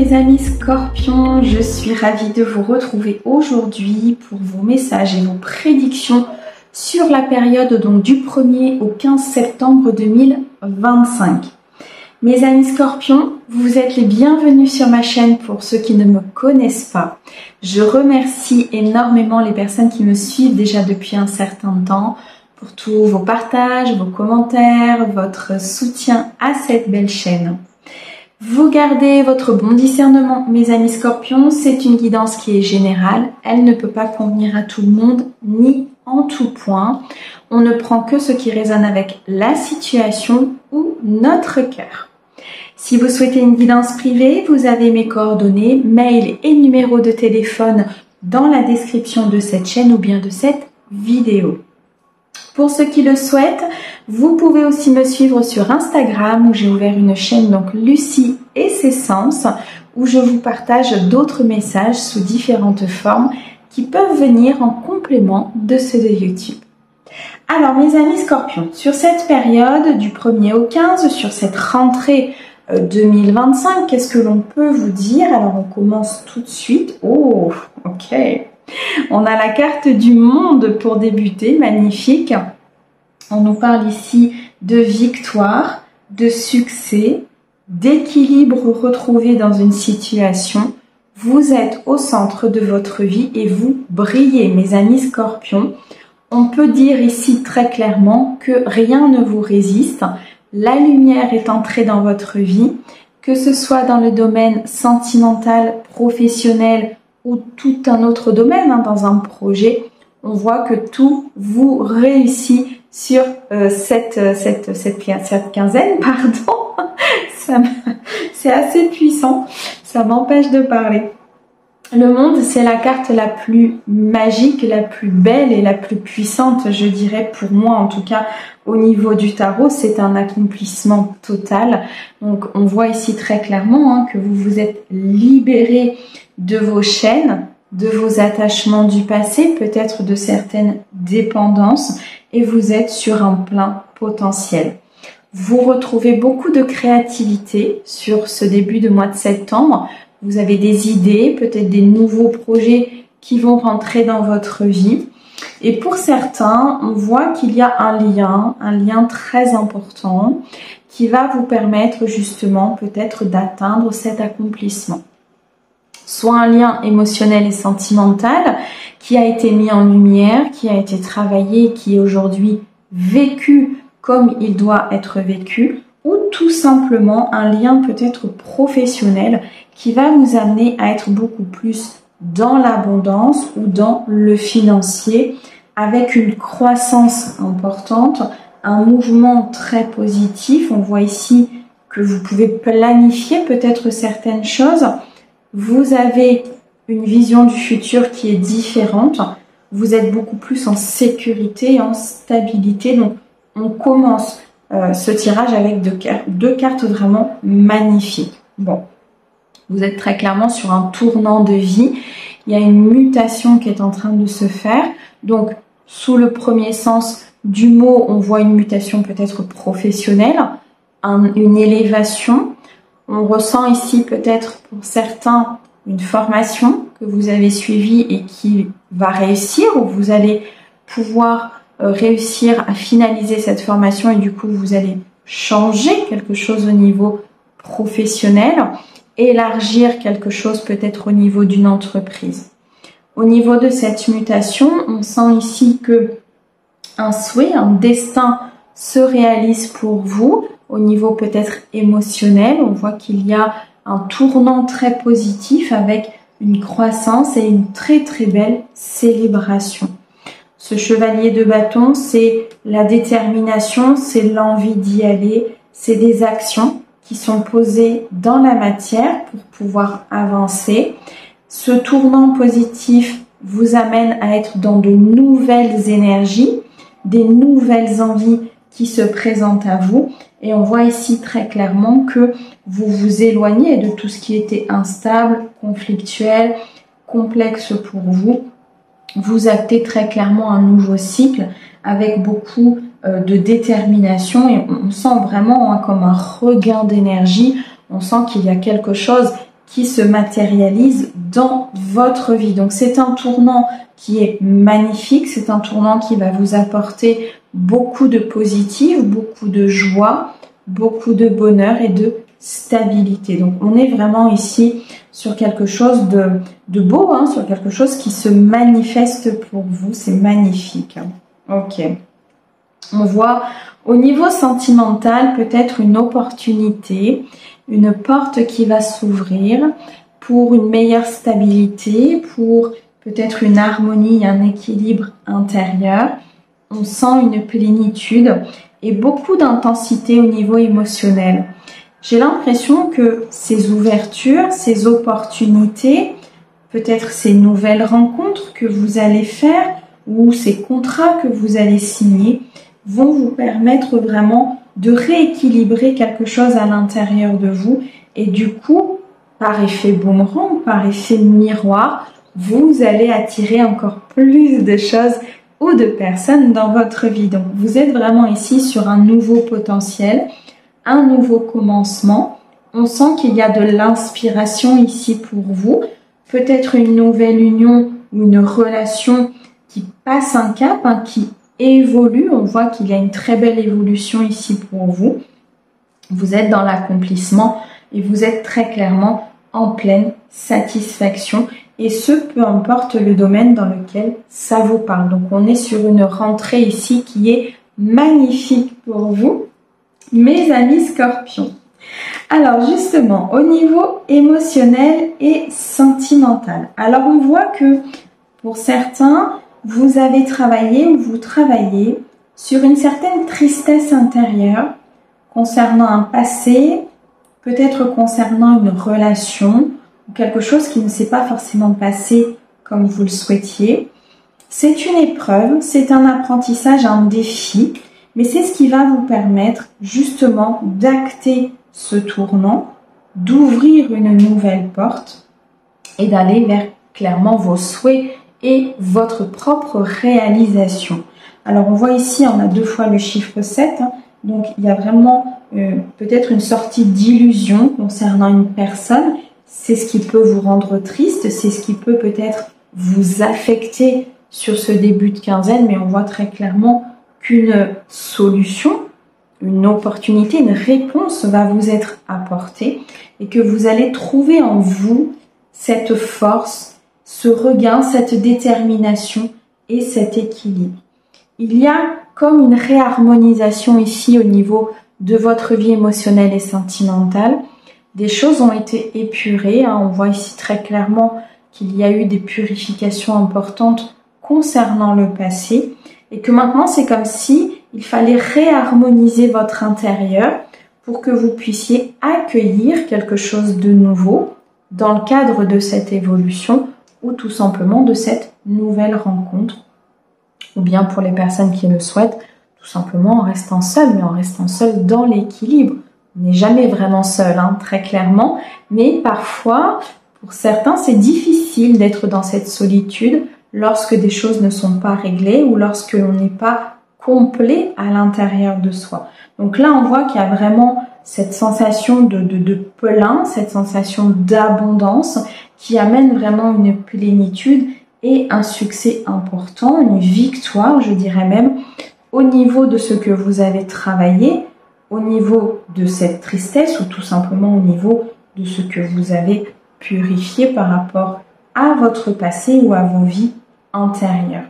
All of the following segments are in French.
mes amis Scorpions, je suis ravie de vous retrouver aujourd'hui pour vos messages et vos prédictions sur la période donc du 1er au 15 septembre 2025. Mes amis Scorpions, vous êtes les bienvenus sur ma chaîne pour ceux qui ne me connaissent pas. Je remercie énormément les personnes qui me suivent déjà depuis un certain temps pour tous vos partages, vos commentaires, votre soutien à cette belle chaîne. Vous gardez votre bon discernement, mes amis Scorpions, c'est une guidance qui est générale, elle ne peut pas convenir à tout le monde, ni en tout point. On ne prend que ce qui résonne avec la situation ou notre cœur. Si vous souhaitez une guidance privée, vous avez mes coordonnées, mail et numéro de téléphone dans la description de cette chaîne ou bien de cette vidéo. Pour ceux qui le souhaitent, vous pouvez aussi me suivre sur Instagram où j'ai ouvert une chaîne donc Lucie et ses sens où je vous partage d'autres messages sous différentes formes qui peuvent venir en complément de ceux de YouTube. Alors mes amis Scorpions, sur cette période du 1er au 15, sur cette rentrée 2025, qu'est-ce que l'on peut vous dire? Alors on commence tout de suite. Oh, ok. On a la carte du monde pour débuter, magnifique. On nous parle ici de victoire, de succès, d'équilibre retrouvé dans une situation. Vous êtes au centre de votre vie et vous brillez, mes amis Scorpions. On peut dire ici très clairement que rien ne vous résiste. La lumière est entrée dans votre vie, que ce soit dans le domaine sentimental, professionnel ou tout un autre domaine, dans un projet. On voit que tout vous réussit sur cette quinzaine, pardon. C'est assez puissant, ça m'empêche de parler. Le monde, c'est la carte la plus magique, la plus belle et la plus puissante, je dirais, pour moi en tout cas, au niveau du tarot, c'est un accomplissement total. Donc, on voit ici très clairement que vous vous êtes libéré de vos chaînes, de vos attachements du passé, peut-être de certaines dépendances, et vous êtes sur un plein potentiel. Vous retrouvez beaucoup de créativité sur ce début de mois de septembre. Vous avez des idées, peut-être des nouveaux projets qui vont rentrer dans votre vie. Et pour certains, on voit qu'il y a un lien très important qui va vous permettre justement peut-être d'atteindre cet accomplissement. Soit un lien émotionnel et sentimental qui a été mis en lumière, qui a été travaillé, qui est aujourd'hui vécu comme il doit être vécu, ou tout simplement un lien peut-être professionnel qui va nous amener à être beaucoup plus dans l'abondance ou dans le financier avec une croissance importante, un mouvement très positif. On voit ici que vous pouvez planifier peut-être certaines choses. Vous avez une vision du futur qui est différente. Vous êtes beaucoup plus en sécurité, en stabilité. Donc, on commence ce tirage avec deux cartes vraiment magnifiques. Bon, vous êtes très clairement sur un tournant de vie. Il y a une mutation qui est en train de se faire. Donc, sous le premier sens du mot, on voit une mutation peut-être professionnelle, une élévation. On ressent ici peut-être pour certains une formation que vous avez suivie et qui va réussir, où vous allez pouvoir réussir à finaliser cette formation et du coup vous allez changer quelque chose au niveau professionnel, élargir quelque chose peut-être au niveau d'une entreprise. Au niveau de cette mutation, on sent ici que un souhait, un destin se réalise pour vous au niveau peut-être émotionnel. On voit qu'il y a un tournant très positif avec une croissance et une très très belle célébration. Ce chevalier de bâton, c'est la détermination, c'est l'envie d'y aller, c'est des actions qui sont posées dans la matière pour pouvoir avancer. Ce tournant positif vous amène à être dans de nouvelles énergies, des nouvelles envies qui se présentent à vous. Et on voit ici très clairement que vous vous éloignez de tout ce qui était instable, conflictuel, complexe pour vous. Vous actez très clairement un nouveau cycle avec beaucoup de détermination et on sent vraiment comme un regain d'énergie. On sent qu'il y a quelque chose qui se matérialise dans votre vie. Donc c'est un tournant qui est magnifique, c'est un tournant qui va vous apporter beaucoup de positif, beaucoup de joie, beaucoup de bonheur et de stabilité. Donc on est vraiment ici sur quelque chose de beau, hein, sur quelque chose qui se manifeste pour vous, c'est magnifique. Ok. On voit au niveau sentimental peut-être une opportunité, une porte qui va s'ouvrir pour une meilleure stabilité, pour peut-être une harmonie, un équilibre intérieur. On sent une plénitude et beaucoup d'intensité au niveau émotionnel. J'ai l'impression que ces ouvertures, ces opportunités, peut-être ces nouvelles rencontres que vous allez faire ou ces contrats que vous allez signer vont vous permettre vraiment de rééquilibrer quelque chose à l'intérieur de vous et du coup, par effet boomerang, par effet miroir, vous allez attirer encore plus de choses ou de personnes dans votre vie. Donc, vous êtes vraiment ici sur un nouveau potentiel, un nouveau commencement. On sent qu'il y a de l'inspiration ici pour vous. Peut-être une nouvelle union ou une relation qui passe un cap, hein, qui évolue. On voit qu'il y a une très belle évolution ici pour vous. Vous êtes dans l'accomplissement et vous êtes très clairement en pleine satisfaction. Et ce, peu importe le domaine dans lequel ça vous parle. Donc, on est sur une rentrée ici qui est magnifique pour vous, mes amis scorpions. Alors, justement, au niveau émotionnel et sentimental. Alors, on voit que pour certains, vous avez travaillé ou vous travaillez sur une certaine tristesse intérieure concernant un passé, peut-être concernant une relation, quelque chose qui ne s'est pas forcément passé comme vous le souhaitiez. C'est une épreuve, c'est un apprentissage, un défi, mais c'est ce qui va vous permettre justement d'acter ce tournant, d'ouvrir une nouvelle porte et d'aller vers clairement vos souhaits et votre propre réalisation. Alors on voit ici, on a 2 fois le chiffre 7, hein, donc il y a vraiment peut-être une sortie d'illusion concernant une personne. C'est ce qui peut vous rendre triste, c'est ce qui peut peut-être vous affecter sur ce début de quinzaine, mais on voit très clairement qu'une solution, une opportunité, une réponse va vous être apportée et que vous allez trouver en vous cette force, ce regain, cette détermination et cet équilibre. Il y a comme une réharmonisation ici au niveau de votre vie émotionnelle et sentimentale. Des choses ont été épurées, hein. On voit ici très clairement qu'il y a eu des purifications importantes concernant le passé et que maintenant c'est comme si il fallait réharmoniser votre intérieur pour que vous puissiez accueillir quelque chose de nouveau dans le cadre de cette évolution ou tout simplement de cette nouvelle rencontre. Ou bien pour les personnes qui le souhaitent, tout simplement en restant seul, mais en restant seul dans l'équilibre. On n'est jamais vraiment seul, hein, très clairement, mais parfois, pour certains, c'est difficile d'être dans cette solitude lorsque des choses ne sont pas réglées ou lorsque l'on n'est pas complet à l'intérieur de soi. Donc là, on voit qu'il y a vraiment cette sensation de plein, cette sensation d'abondance qui amène vraiment une plénitude et un succès important, une victoire, je dirais même, au niveau de ce que vous avez travaillé, au niveau de cette tristesse ou tout simplement au niveau de ce que vous avez purifié par rapport à votre passé ou à vos vies antérieures.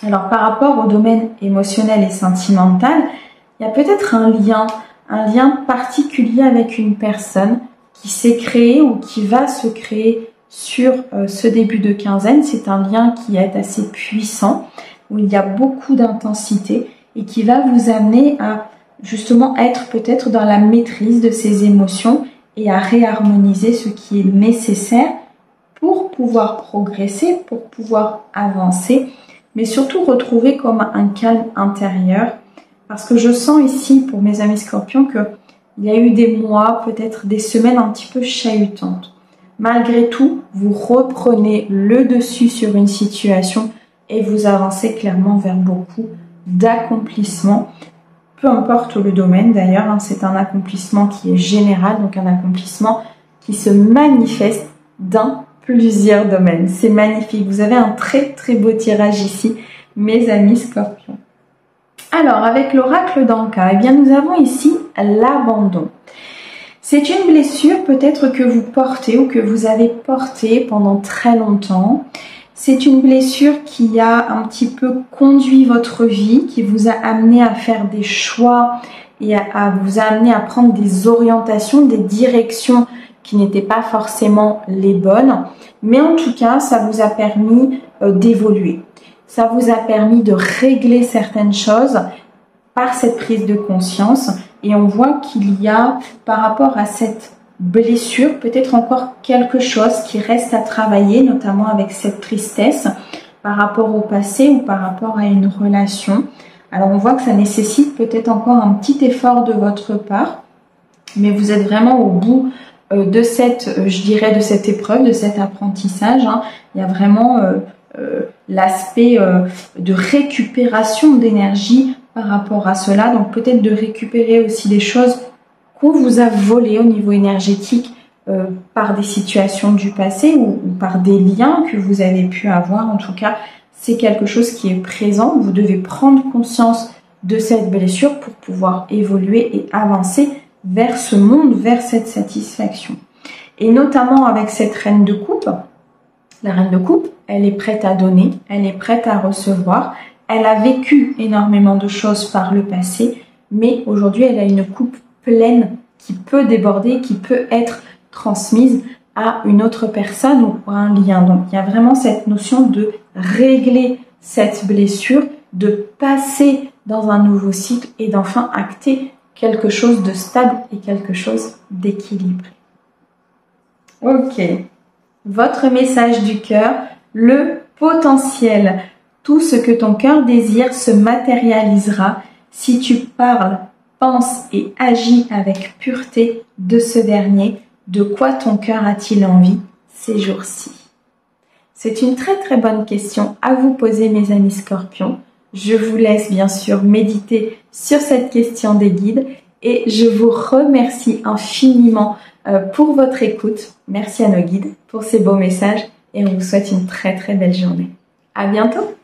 Alors par rapport au domaine émotionnel et sentimental, il y a peut-être un lien particulier avec une personne qui s'est créé ou qui va se créer sur ce début de quinzaine. C'est un lien qui est assez puissant, où il y a beaucoup d'intensité et qui va vous amener à justement être peut-être dans la maîtrise de ses émotions et à réharmoniser ce qui est nécessaire pour pouvoir progresser, pour pouvoir avancer, mais surtout retrouver comme un calme intérieur. Parce que je sens ici, pour mes amis scorpions, qu'il y a eu des mois, peut-être des semaines un petit peu chahutantes. Malgré tout, vous reprenez le dessus sur une situation et vous avancez clairement vers beaucoup d'accomplissement. Peu importe le domaine d'ailleurs, hein, c'est un accomplissement qui est général, donc un accomplissement qui se manifeste dans plusieurs domaines. C'est magnifique. Vous avez un très très beau tirage ici, mes amis Scorpions. Alors, avec l'oracle d'Anka, eh bien, nous avons ici l'abandon. C'est une blessure peut-être que vous portez ou que vous avez portée pendant très longtemps. C'est une blessure qui a un petit peu conduit votre vie, qui vous a amené à faire des choix et vous a amené à prendre des orientations, des directions qui n'étaient pas forcément les bonnes. Mais en tout cas, ça vous a permis d'évoluer. Ça vous a permis de régler certaines choses par cette prise de conscience. Et on voit qu'il y a, par rapport à cette blessure, peut-être encore quelque chose qui reste à travailler, notamment avec cette tristesse, par rapport au passé ou par rapport à une relation. Alors on voit que ça nécessite peut-être encore un petit effort de votre part, mais vous êtes vraiment au bout de cette, je dirais, de cette épreuve, de cet apprentissage. Il y a vraiment l'aspect de récupération d'énergie par rapport à cela. Donc peut-être de récupérer aussi des choses qu'on vous a volées au niveau énergétique par des situations du passé ou par des liens que vous avez pu avoir. En tout cas, c'est quelque chose qui est présent. Vous devez prendre conscience de cette blessure pour pouvoir évoluer et avancer vers ce monde, vers cette satisfaction. Et notamment avec cette reine de coupe, la reine de coupe, elle est prête à donner, elle est prête à recevoir, elle a vécu énormément de choses par le passé, mais aujourd'hui elle a une coupe pleine qui peut déborder, qui peut être transmise à une autre personne ou à un lien. Donc il y a vraiment cette notion de régler cette blessure, de passer dans un nouveau cycle et d'enfin acter quelque chose de stable et quelque chose d'équilibré. Ok, votre message du cœur, le potentiel. Tout ce que ton cœur désire se matérialisera si tu parles, penses et agis avec pureté de ce dernier. De quoi ton cœur a-t-il envie ces jours-ci? C'est une très très bonne question à vous poser, mes amis Scorpions. Je vous laisse bien sûr méditer sur cette question des guides et je vous remercie infiniment pour votre écoute. Merci à nos guides pour ces beaux messages et on vous souhaite une très très belle journée. À bientôt!